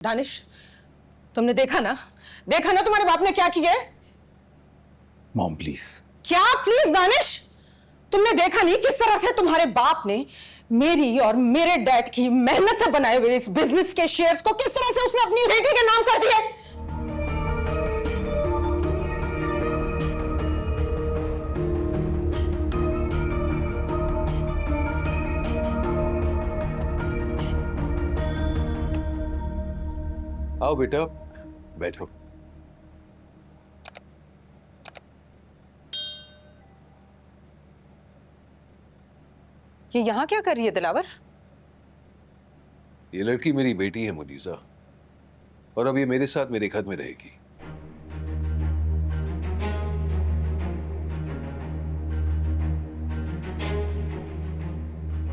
दानिश, तुमने देखा ना तुम्हारे बाप ने क्या किया है? Mom please. क्या प्लीज दानिश? तुमने देखा नहीं किस तरह से तुम्हारे बाप ने मेरी और मेरे डैड की मेहनत से बनाए हुए इस बिजनेस के शेयर्स को किस तरह से उसने अपनी बेटी के नाम कर दिए? आओ बेटा, बैठो। ये यहां क्या कर रही है दिलावर? ये लड़की मेरी बेटी है मुनीजा, और अब ये मेरे साथ मेरे घर में रहेगी।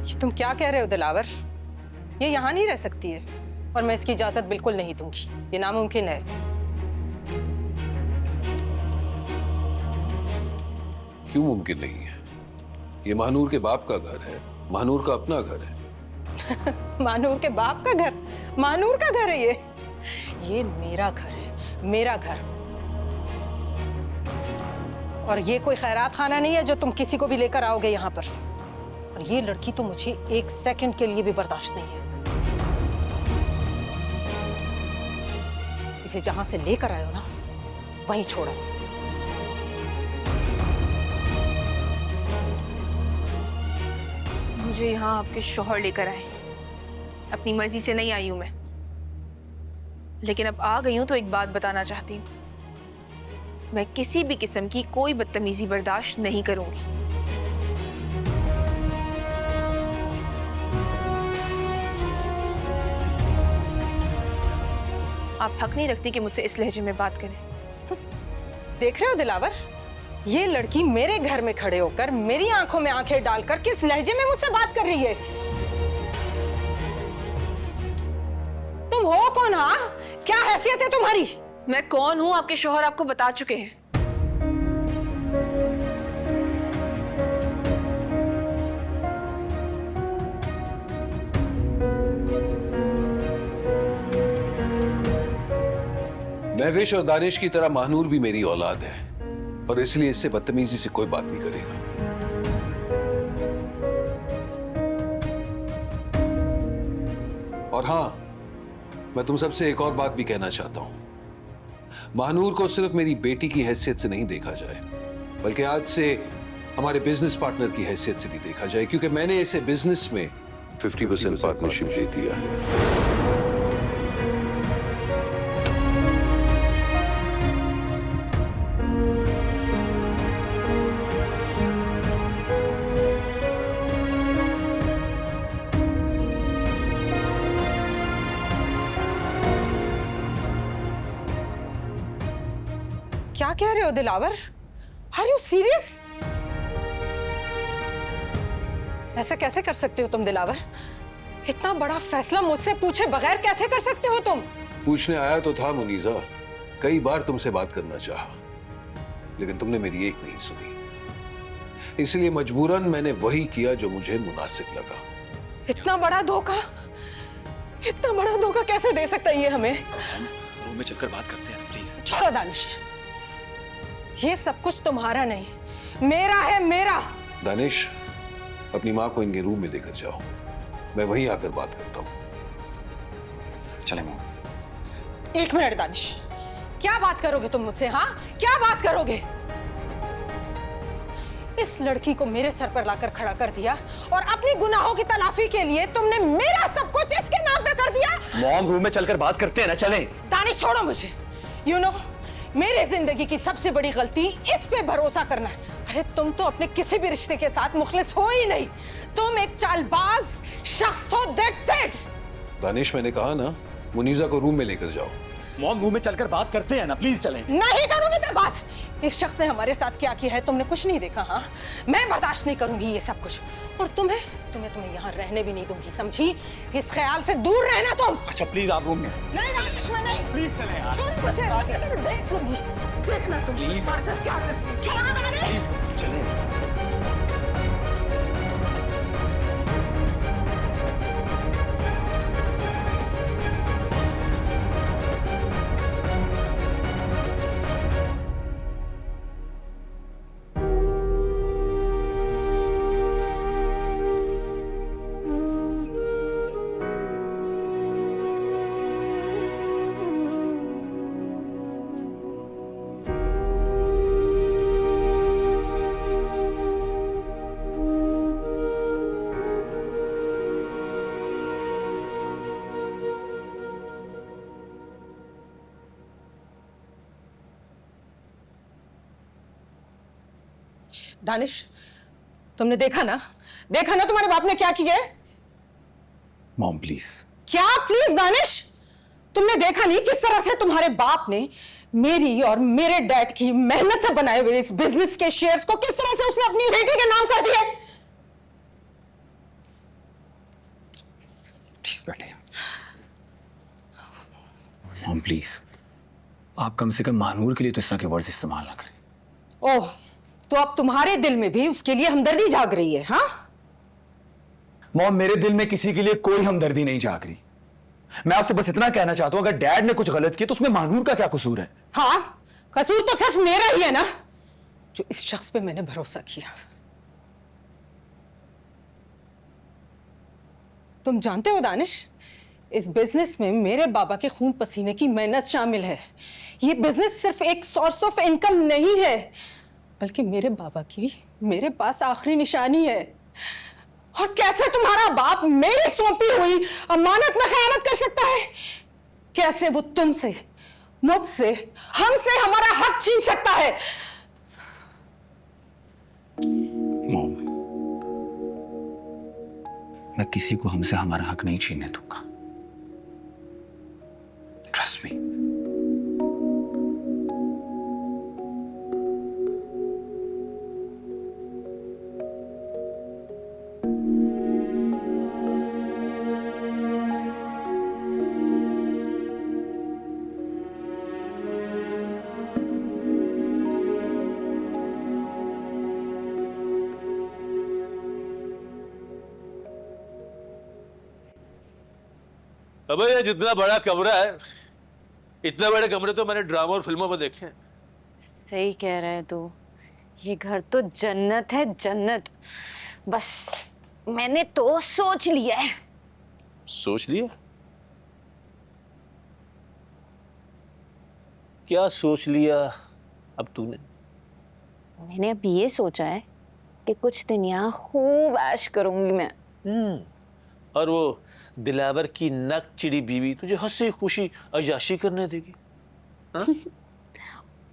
ये तुम क्या कह रहे हो दिलावर? ये यहां नहीं रह सकती है और मैं इसकी इजाजत बिल्कुल नहीं दूंगी। ये नामुमकिन है। क्यों मुमकिन नहीं है? ये महानूर के बाप का घर है, महानूर का अपना घर है। महानूर के बाप का घर? महानूर का घर है ये मेरा घर है, मेरा घर। और ये कोई खैरात खाना नहीं है जो तुम किसी को भी लेकर आओगे यहाँ पर। और ये लड़की तो मुझे एक सेकंड के लिए भी बर्दाश्त नहीं है। इसे जहां से लेकर आए हो ना, वहीं छोड़ो। मुझे यहाँ आपके शौहर लेकर आए, अपनी मर्जी से नहीं आई हूं मैं। लेकिन अब आ गई हूं तो एक बात बताना चाहती हूँ, मैं किसी भी किस्म की कोई बदतमीजी बर्दाश्त नहीं करूंगी। आप हक नहीं रखती कि मुझसे इस लहजे में बात करें। देख रहे हो दिलावर, ये लड़की मेरे घर में खड़े होकर मेरी आंखों में आंखें डालकर किस लहजे में मुझसे बात कर रही है। तुम हो कौन? हाँ, क्या हैसियत है तुम्हारी? मैं कौन हूं आपके शौहर आपको बता चुके हैं। महविश और दानिश की तरह महानूर भी मेरी औलाद है, और इसलिए इससे बदतमीजी से कोई बात नहीं करेगा। और हां, मैं तुम सबसे एक और बात भी कहना चाहता हूं। महानूर को सिर्फ मेरी बेटी की हैसियत से नहीं देखा जाए, बल्कि आज से हमारे बिजनेस पार्टनर की हैसियत से भी देखा जाए, क्योंकि मैंने इसे बिजनेस में 50% पार्टनरशिप दे दिया है। क्या कह रहे हो दिलावर? Are you serious? ऐसा कैसे कर सकते हो तुम दिलावर? इतना बड़ा फैसला मुझसे पूछे बगैर कैसे कर सकते हो तुम? पूछने आया तो था मुनीजा, कई बार तुमसे बात करना चाहा, लेकिन तुमने मेरी एक नहीं सुनी। इसलिए मजबूरन मैंने वही किया जो मुझे मुनासिब लगा। इतना बड़ा धोखा कैसे दे सकता है ये हमें? रूम में चलकर बात करते हैं प्लीज। छोड़ो दानिश, ये सब कुछ तुम्हारा नहीं, मेरा है, मेरा। दानिश, अपनी माँ को इनके रूम में लेकर जाओ, मैं वहीं आकर बात करता हूँ। चले मॉम। एक मिनट दानिश, क्या बात करोगे तुम मुझसे? हाँ, क्या बात करोगे? इस लड़की को मेरे सर पर लाकर खड़ा कर दिया और अपनी गुनाहों की तलाफी के लिए तुमने मेरा सब कुछ इसके नाम पे कर दिया। मॉम, रूम में चलकर बात करते हैं ना, चलें। दानिश छोड़ो मुझे। यू नो, मेरे जिंदगी की सबसे बड़ी गलती इस पे भरोसा करना है। अरे तुम तो अपने किसी भी रिश्ते के साथ मुखलिस हो ही नहीं, तुम एक चालबाज शख्स हो, दैट्स इट। दानिश, मैंने कहा ना, मुनीजा को रूम में लेकर जाओ। मॉम, रूम में चलकर बात करते हैं ना, प्लीज चलें। नहीं करूंगी मैं बात। इस शख्स ने हमारे साथ क्या किया है तुमने कुछ नहीं देखा? हाँ, मैं बर्दाश्त नहीं करूंगी ये सब कुछ। और तुम्हें यहाँ रहने भी नहीं दूंगी, समझी? इस ख्याल से दूर रहना तुम। अच्छा प्लीज आप रूम में। नहीं दानिश, मैं नहीं। प्लीज चलें यार। छोड़ो मुझे, मैं देख लूंगी। देखना तुम प्लीज। हमारे साथ क्या करती हो। छोड़ो दानिश। प्लीज चलें। दानिश, तुमने देखा ना तुम्हारे बाप ने क्या किया है? Mom please. क्या प्लीज दानिश? तुमने देखा नहीं किस तरह से तुम्हारे बाप ने मेरी और मेरे डैड की मेहनत से बनाए हुए इस बिजनेस के शेयर्स को किस तरह से उसने अपनी बेटी के नाम कर दिए? प्लीज बैठे। मॉम प्लीज, आप कम से कम महानूर के लिए तो इस तरह के वर्ड्स इस्तेमाल ना करें। ओह, तो अब तुम्हारे दिल में भी उसके लिए हमदर्दी जाग रही है? हाँ मॉम, मेरे दिल में किसी के लिए कोई हमदर्दी नहीं जाग रही। मैं आपसे बस इतना कहना चाहता हूं, अगर डैड ने कुछ गलत किया तो उसमें महानूर का क्या कसूर है? हाँ, कसूर तो सिर्फ मेरा ही है ना, जो इस शख्स पे मैंने भरोसा किया। तुम जानते हो दानिश, इस बिजनेस में मेरे बाबा के खून पसीने की मेहनत शामिल है। ये बिजनेस सिर्फ एक सोर्स ऑफ इनकम नहीं है, बल्कि मेरे बाबा की मेरे पास आखिरी निशानी है। और कैसे तुम्हारा बाप मेरी सौंपी हुई अमानत में खयानत कर सकता है? कैसे वो तुमसे, मुझसे, हमसे हमारा हक छीन सकता है? मॉम, मैं किसी को हमसे हमारा हक नहीं छीनने दूंगा। Trust me. अबे ये जितना बड़ा कमरा है, इतने बड़े कमरे तो मैंने ड्रामा और फिल्मों में देखे हैं। सही कह रहा है तू, ये घर तो जन्नत है, जन्नत। बस मैंने तो सोच लिया है। सोच लिया? क्या सोच लिया अब तूने? मैंने अब ये सोचा है कि कुछ दिन यहाँ खूब ऐश करूंगी मैं। और वो दिलावर की नक चिड़ी बीवी तुझे हंसी खुशी अय्याशी करने देगी?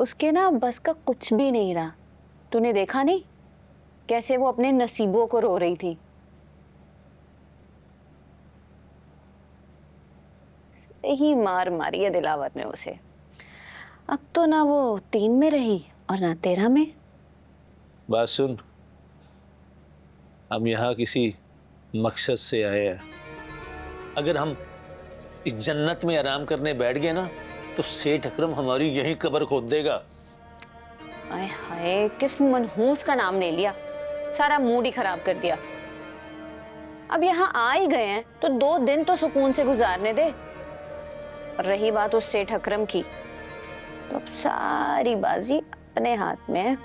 उसके ना बस का कुछ भी नहीं रहा। तूने देखा नहीं कैसे वो अपने नसीबों को रो रही थी? सही मार मारी है दिलावर ने उसे। अब तो ना वो 3 में रही और ना 13 में। बात सुन, हम यहाँ किसी मकसद से आए हैं। अगर हम इस जन्नत में आराम करने बैठ गए ना, तो सेठ अकरम हमारी यही कब्र खोद देगा। आय हाय, किस मनहूस का नाम ले लिया, सारा मूड ही खराब कर दिया। अब यहाँ आ ही गए हैं तो 2 दिन तो सुकून से गुजारने दे। और रही बात उस सेठ अकरम की, तो अब सारी बाजी अपने हाथ में है।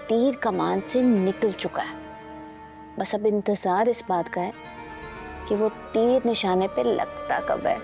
तीर कमान से निकल चुका है, बस अब इंतजार इस बात का है कि वो तीर निशाने पे लगता कब है।